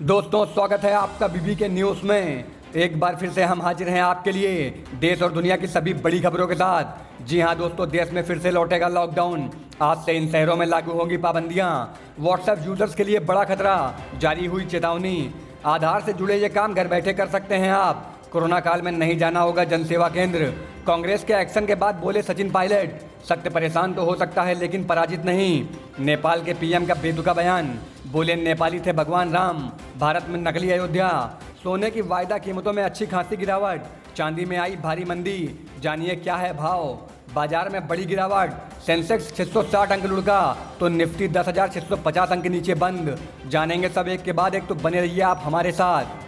दोस्तों, स्वागत है आपका बीबी के न्यूज़ में। एक बार फिर से हम हाजिर हैं आपके लिए देश और दुनिया की सभी बड़ी खबरों के साथ। जी हां दोस्तों, देश में फिर से लौटेगा लॉकडाउन। आज से इन शहरों में लागू होंगी पाबंदियां। व्हाट्सएप यूजर्स के लिए बड़ा खतरा, जारी हुई चेतावनी। आधार से जुड़े ये काम घर बैठे कर सकते हैं आप। कोरोना काल में नहीं जाना होगा जनसेवा केंद्र। कांग्रेस के एक्शन के बाद बोले सचिन पायलट, सख्त परेशान तो हो सकता है लेकिन पराजित नहीं। नेपाल के पीएम का बेतुका बयान, बोले नेपाली थे भगवान राम। भारत में नकली अयोध्या। सोने की वायदा कीमतों में अच्छी खासी गिरावट। चांदी में आई भारी मंदी, जानिए क्या है भाव। बाजार में बड़ी गिरावट, सेंसेक्स 660 अंक लुढ़का तो निफ्टी 10,650 अंक नीचे बंद। जानेंगे सब एक के बाद एक, तो बने रहिए आप हमारे साथ।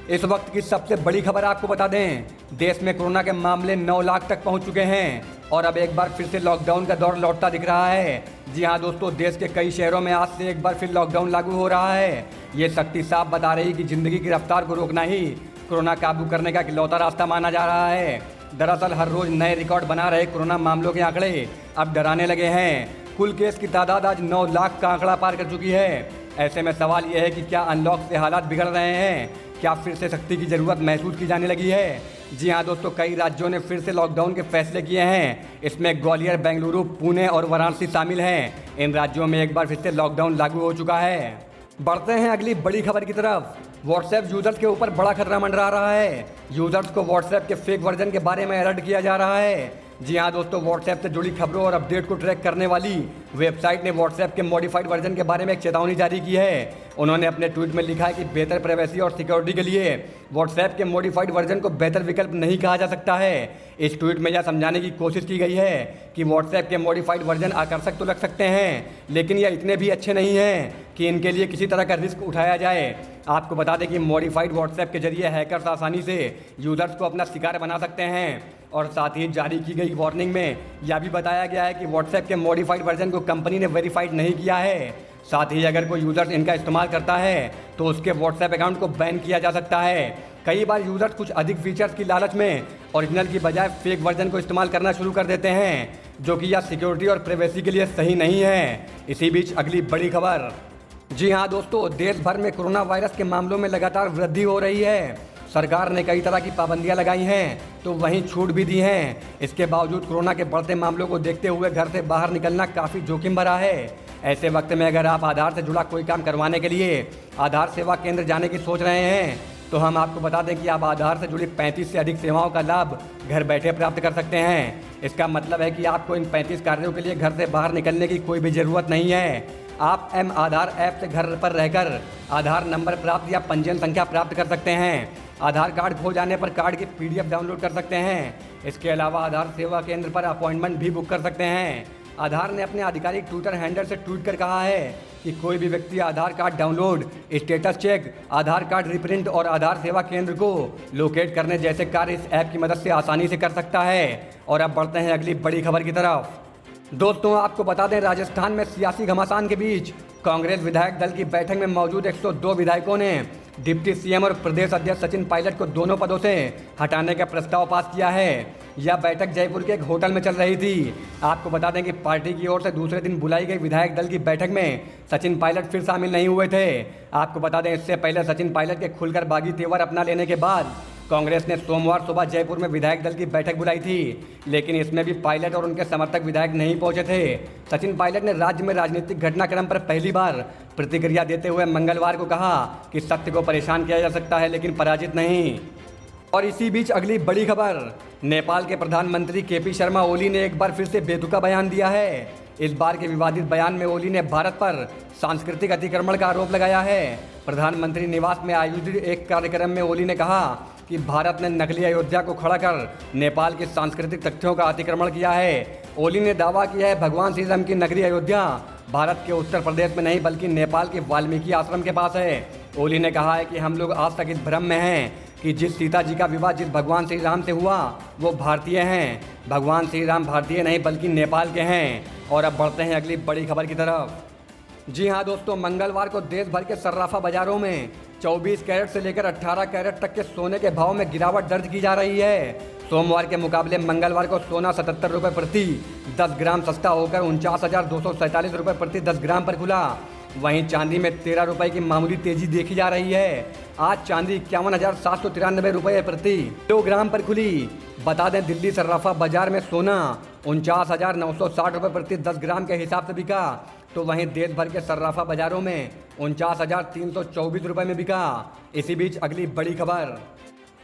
इस वक्त की सबसे बड़ी खबर आपको बता दें, देश में कोरोना के मामले 9 लाख तक पहुंच चुके हैं और अब एक बार फिर से लॉकडाउन का दौर लौटता दिख रहा है। जी हां दोस्तों, देश के कई शहरों में आज से एक बार फिर लॉकडाउन लागू हो रहा है। ये सख्ती साफ बता रही कि जिंदगी की रफ्तार को रोकना ही कोरोना काबू करने का इकलौता रास्ता माना जा रहा है। दरअसल हर रोज नए रिकॉर्ड बना रहे कोरोना मामलों के आंकड़े अब डराने लगे हैं। कुल केस की तादाद आज 9 लाख का आंकड़ा पार कर चुकी है। ऐसे में सवाल यह है कि क्या अनलॉक से हालात बिगड़ रहे हैं? क्या फिर से सख्ती की जरूरत महसूस की जाने लगी है? जी हाँ दोस्तों, कई राज्यों ने फिर से लॉकडाउन के फैसले किए हैं। इसमें ग्वालियर, बेंगलुरु, पुणे और वाराणसी शामिल हैं। इन राज्यों में एक बार फिर से लॉकडाउन लागू हो चुका है। बढ़ते हैं अगली बड़ी खबर की तरफ। व्हाट्सएप यूजर्स के ऊपर बड़ा खतरा मंडरा रहा है। यूजर्स को व्हाट्सएप के फेक वर्जन के बारे में अलर्ट किया जा रहा है। जी हाँ दोस्तों, व्हाट्सएप से जुड़ी खबरों और अपडेट को ट्रैक करने वाली वेबसाइट ने व्हाट्सएप के मॉडिफाइड वर्जन के बारे में एक चेतावनी जारी की है। उन्होंने अपने ट्वीट में लिखा है कि बेहतर प्राइवेसी और सिक्योरिटी के लिए व्हाट्सएप के मॉडिफाइड वर्जन को बेहतर विकल्प नहीं कहा जा सकता है। इस ट्वीट में यह समझाने की कोशिश की गई है कि व्हाट्सएप के मॉडिफाइड वर्जन आकर्षक तो लग सकते हैं, लेकिन यह इतने भी अच्छे नहीं हैं कि इनके लिए किसी तरह का रिस्क उठाया जाए। आपको बता दें कि मॉडिफाइड व्हाट्सएप के जरिए हैकर्स आसानी से यूजर्स को अपना शिकार बना सकते हैं। और साथ ही जारी की गई वार्निंग में यह भी बताया गया है कि व्हाट्सएप के मॉडिफाइड वर्जन को कंपनी ने वेरीफाइड नहीं किया है। साथ ही अगर कोई यूजर इनका इस्तेमाल करता है तो उसके व्हाट्सएप अकाउंट को बैन किया जा सकता है। कई बार यूजर्स कुछ अधिक फीचर्स की लालच में ओरिजिनल की बजाय फेक वर्जन को इस्तेमाल करना शुरू कर देते हैं, जो कि यह सिक्योरिटी और प्राइवेसी के लिए सही नहीं है। इसी बीच अगली बड़ी खबर। जी हाँ दोस्तों, देश भर में कोरोना वायरस के मामलों में लगातार वृद्धि हो रही है। सरकार ने कई तरह की पाबंदियां लगाई हैं तो वहीं छूट भी दी हैं। इसके बावजूद कोरोना के बढ़ते मामलों को देखते हुए घर से बाहर निकलना काफ़ी जोखिम भरा है। ऐसे वक्त में अगर आप आधार से जुड़ा कोई काम करवाने के लिए आधार सेवा केंद्र जाने की सोच रहे हैं तो हम आपको बता दें कि आप आधार से जुड़ी 35 से अधिक सेवाओं का लाभ घर बैठे प्राप्त कर सकते हैं। इसका मतलब है कि आपको इन 35 कार्यों के लिए घर से बाहर निकलने की कोई भी ज़रूरत नहीं है। आप एम आधार ऐप से घर पर रहकर आधार नंबर प्राप्त या पंजीयन संख्या प्राप्त कर सकते हैं। आधार कार्ड खो जाने पर कार्ड की पीडीएफ डाउनलोड कर सकते हैं। इसके अलावा आधार सेवा केंद्र पर अपॉइंटमेंट भी बुक कर सकते हैं। आधार ने अपने आधिकारिक ट्विटर हैंडल से ट्वीट कर कहा है कि कोई भी व्यक्ति आधार कार्ड डाउनलोड, स्टेटस चेक, आधार कार्ड रिप्रिंट और आधार सेवा केंद्र को लोकेट करने जैसे कार्य इस ऐप की मदद से आसानी से कर सकता है। और अब बढ़ते हैं अगली बड़ी खबर की तरफ। दोस्तों, आपको बता दें, राजस्थान में सियासी घमासान के बीच कांग्रेस विधायक दल की बैठक में मौजूद 102 विधायकों ने डिप्टी सीएम और प्रदेश अध्यक्ष सचिन पायलट को दोनों पदों से हटाने का प्रस्ताव पास किया है। यह बैठक जयपुर के एक होटल में चल रही थी। आपको बता दें कि पार्टी की ओर से दूसरे दिन बुलाई गई विधायक दल की बैठक में सचिन पायलट फिर शामिल नहीं हुए थे। आपको बता दें, इससे पहले सचिन पायलट के खुलकर बागी तेवर अपना लेने के बाद कांग्रेस ने सोमवार सुबह जयपुर में विधायक दल की बैठक बुलाई थी, लेकिन इसमें भी पायलट और उनके समर्थक विधायक नहीं पहुंचे थे। सचिन पायलट ने राज्य में राजनीतिक घटनाक्रम पर पहली बार प्रतिक्रिया देते हुए मंगलवार को कहा कि सत्य को परेशान किया जा सकता है लेकिन पराजित नहीं। और इसी बीच अगली बड़ी खबर। नेपाल के प्रधानमंत्री केपी शर्मा ओली ने एक बार फिर से बेतुका बयान दिया है। इस बार के विवादित बयान में ओली ने भारत पर सांस्कृतिक अतिक्रमण का आरोप लगाया है। प्रधानमंत्री निवास में आयोजित एक कार्यक्रम में ओली ने कहा कि भारत ने नकली अयोध्या को खड़ा कर नेपाल के सांस्कृतिक तथ्यों का अतिक्रमण किया है। ओली ने दावा किया है भगवान श्री राम की नगरी अयोध्या भारत के उत्तर प्रदेश में नहीं बल्कि नेपाल के वाल्मीकि आश्रम के पास है। ओली ने कहा है कि हम लोग आज तक इस भ्रम में हैं कि जिस सीता जी का विवाह जिस भगवान श्री राम से हुआ वो भारतीय हैं। भगवान श्री राम भारतीय नहीं बल्कि नेपाल के हैं। और अब बढ़ते हैं अगली बड़ी खबर की तरफ। जी हाँ दोस्तों, मंगलवार को देश भर के सर्राफा बाजारों में 24 कैरेट से लेकर 18 कैरेट तक के सोने के भाव में गिरावट दर्ज की जा रही है। सोमवार के मुकाबले मंगलवार को सोना 77 रुपये प्रति 10 ग्राम सस्ता होकर 49,247 रुपये प्रति 10 ग्राम पर खुला। वहीं चांदी में 13 रुपये की मामूली तेजी देखी जा रही है। आज चांदी 51,793 रुपये प्रति किलोग्राम पर खुली। बता दें दिल्ली सर्राफा बाजार में सोना 49,960 रुपये प्रति 10 ग्राम के हिसाब से बिका, तो वहीं देश भर के सर्राफा बाजारों में 49,324 रुपये में बिका। इसी बीच अगली बड़ी खबर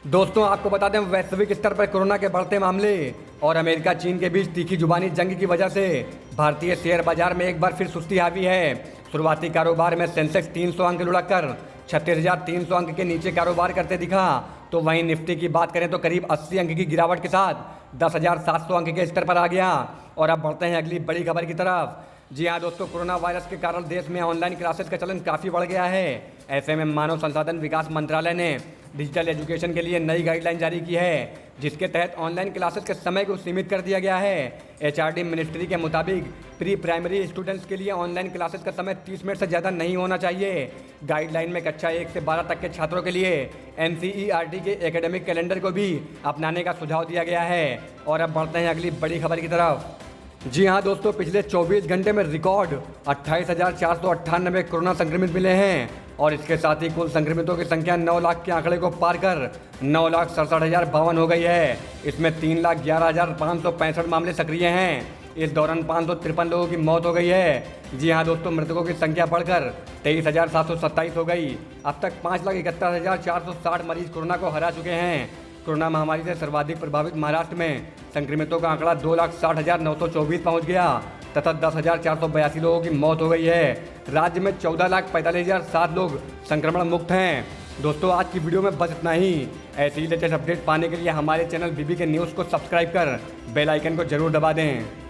दोस्तों, आपको बता दें वैश्विक स्तर पर कोरोना के बढ़ते मामले और अमेरिका चीन के बीच तीखी जुबानी जंग की वजह से भारतीय शेयर बाजार में एक बार फिर सुस्ती हावी है। शुरुआती कारोबार में सेंसेक्स 300 अंक लुढ़ककर 36,300 अंक के नीचे कारोबार करते दिखा, तो वहीं निफ्टी की बात करें तो करीब 80 अंक की गिरावट के साथ 10,700 अंक के स्तर पर आ गया। और अब बढ़ते हैं अगली बड़ी खबर की तरफ। जी हाँ दोस्तों, कोरोना वायरस के कारण देश में ऑनलाइन क्लासेस का चलन काफ़ी बढ़ गया है। ऐसे में मानव संसाधन विकास मंत्रालय ने डिजिटल एजुकेशन के लिए नई गाइडलाइन जारी की है, जिसके तहत ऑनलाइन क्लासेस के समय को सीमित कर दिया गया है। एचआरडी मिनिस्ट्री के मुताबिक प्री प्राइमरी स्टूडेंट्स के लिए ऑनलाइन क्लासेस का समय 30 मिनट से ज़्यादा नहीं होना चाहिए। गाइडलाइन में कक्षा 1 से 12 तक के छात्रों के लिए एनसीईआरटी के एकेडमिक कैलेंडर को भी अपनाने का सुझाव दिया गया है। और अब बढ़ते हैं अगली बड़ी खबर की तरफ। जी हाँ दोस्तों, पिछले 24 घंटे में रिकॉर्ड 28,498 कोरोना संक्रमित मिले हैं और इसके साथ ही कुल संक्रमितों की संख्या 9 लाख के आंकड़े को पार कर 9,67,052 हो गई है। इसमें 3,11,565 मामले सक्रिय हैं। इस दौरान 553 लोगों की मौत हो गई है। जी हाँ दोस्तों, मृतकों की संख्या बढ़कर 23,727 हो गई। अब तक 5,71,460 मरीज कोरोना को हरा चुके हैं। कोरोना महामारी से सर्वाधिक प्रभावित महाराष्ट्र में संक्रमितों का आंकड़ा 2,60,924 पहुंच गया तथा 10,482 लोगों की मौत हो गई है। राज्य में 14,45,007 लोग संक्रमण मुक्त हैं। दोस्तों, आज की वीडियो में बस इतना ही। ऐसी ही लेटेस्ट अपडेट पाने के लिए हमारे चैनल बीबी के न्यूज़ को सब्सक्राइब कर बेल आइकन को जरूर दबा दें।